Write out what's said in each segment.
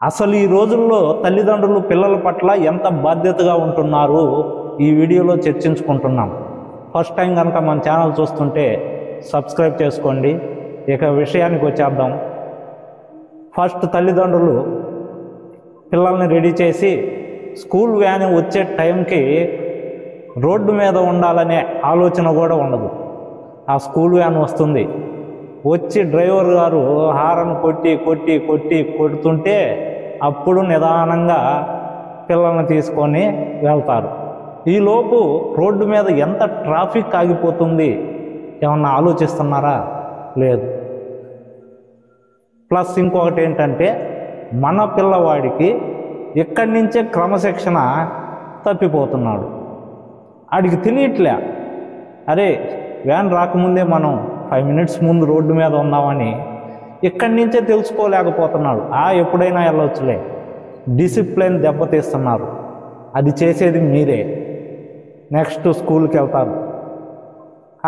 అసలు ఈ రోజుల్లో తల్లిదండ్రులు పిల్లల పట్ల ఎంత బాధ్యతగా ఉంటున్నారు ఈ వీడియోలో చర్చించుకుంటున్నాం. ఫస్ట్ టైం కనుక మన ఛానల్ చూస్తుంటే సబ్స్క్రైబ్ చేసుకోండి. ఇక విషయానికి వచ్చేద్దాం. ఫస్ట్ తల్లిదండ్రులు పిల్లల్ని రెడీ చేసి స్కూల్ వ్యాన్ వచ్చే టైంకి రోడ్డు మీద ఉండాలనే ఆలోచన కూడా ఉండదు. ఆ స్కూల్ వ్యాన్ వస్తుంది, వచ్చి డ్రైవర్ గారు హారన్ కొడుతుంటే అప్పుడు నిదానంగా పిల్లల్ని తీసుకొని వెళ్తారు. ఈలోపు రోడ్డు మీద ఎంత ట్రాఫిక్ ఆగిపోతుంది ఏమన్నా ఆలోచిస్తున్నారా? లేదు. ప్లస్ ఇంకొకటి ఏంటంటే, మన పిల్లవాడికి ఇక్కడి నుంచే క్రమశిక్షణ తప్పిపోతున్నాడు. ఆడికి తెలియట్లే, అరే వ్యాన్ రాకముందే మనం 5 మినిట్స్ ముందు రోడ్డు మీద ఉందామని ఇక్కడి నుంచే తెలుసుకోలేకపోతున్నాడు. ఎప్పుడైనా వెళ్ళవచ్చులే. డిసిప్లిన్ దెబ్బతీస్తున్నారు. అది చేసేది మీరే. నెక్స్ట్ స్కూల్కి వెళ్తారు.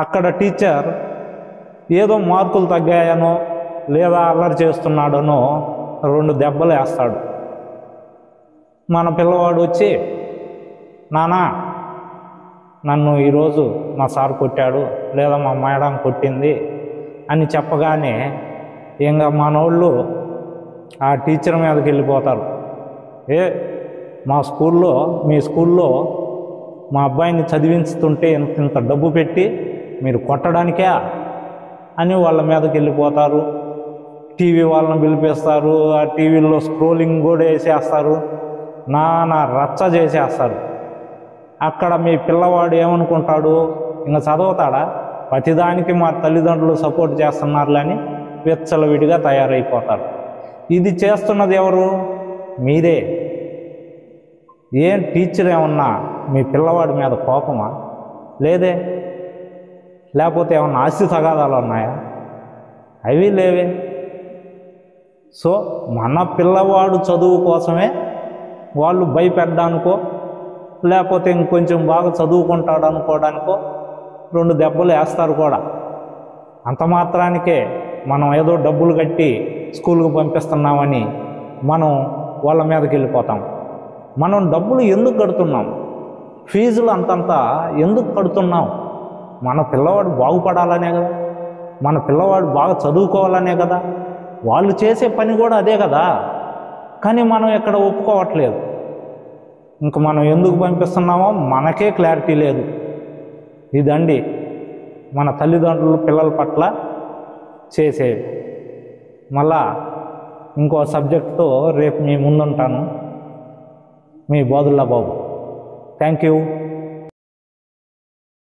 అక్కడ టీచర్ ఏదో మార్కులు తగ్గాయనో లేదా అల్లరి చేస్తున్నాడనో 2 దెబ్బలు వేస్తాడు. మన పిల్లవాడు వచ్చి, నానా నన్ను ఈరోజు మా సార్ కొట్టాడు లేదా మా మేడం కొట్టింది అని చెప్పగానే ఇంకా మనోళ్ళు ఆ టీచర్ మీదకి వెళ్ళిపోతారు. మీ స్కూల్లో మా అబ్బాయిని చదివిస్తుంటే ఇంత డబ్బు పెట్టి మీరు కొట్టడానికే అని వాళ్ళ మీదకి వెళ్ళిపోతారు. టీవీ వాళ్ళని పిలిపిస్తారు. ఆ టీవీలో స్క్రోలింగ్ కూడా వేసేస్తారు. నానా రచ్చ చేసేస్తారు. అక్కడ మీ పిల్లవాడు ఏమనుకుంటాడు? ఇంకా చదువుతాడా? ప్రతిదానికి మా తల్లిదండ్రులు సపోర్ట్ చేస్తున్నారులే అని విచ్చలవిడిగా తయారైపోతారు. ఇది చేస్తున్నది ఎవరు? మీరే. ఏం టీచర్ ఏమన్నా మీ పిల్లవాడి మీద కోపమా? లేదే. లేకపోతే ఏమన్నా ఆస్తి తగాదాలు ఉన్నాయా? అవి లేవే. సో మన పిల్లవాడు చదువు కోసమే వాళ్ళు భయపెట్టడానికో లేకపోతే ఇంకొంచెం బాగా చదువుకుంటాడు అనుకోవడానికో 2 దెబ్బలు వేస్తారు కూడా. అంత మాత్రానికే మనం ఏదో డబ్బులు కట్టి స్కూల్కి పంపిస్తున్నామని మనం వాళ్ళ మీదకి వెళ్ళిపోతాం. మనం డబ్బులు ఎందుకు కడుతున్నాం? ఫీజులు అంతంత ఎందుకు కడుతున్నాం? మన పిల్లవాడు బాగుపడాలనే కదా, మన పిల్లవాడు బాగా చదువుకోవాలనే కదా. వాళ్ళు చేసే పని కూడా అదే కదా. కానీ మనం ఇక్కడ ఒప్పుకోవట్లేదు. ఇంక మనం ఎందుకు పంపిస్తున్నామో మనకే క్లారిటీ లేదు. ఇదండి మన తల్లిదండ్రులు పిల్లల పట్ల చేసేవి. మళ్ళా ఇంకో సబ్జెక్టుతో రేపు మీ ముందుంటాను. మీ బోదుల్లా బాబు. Thank you.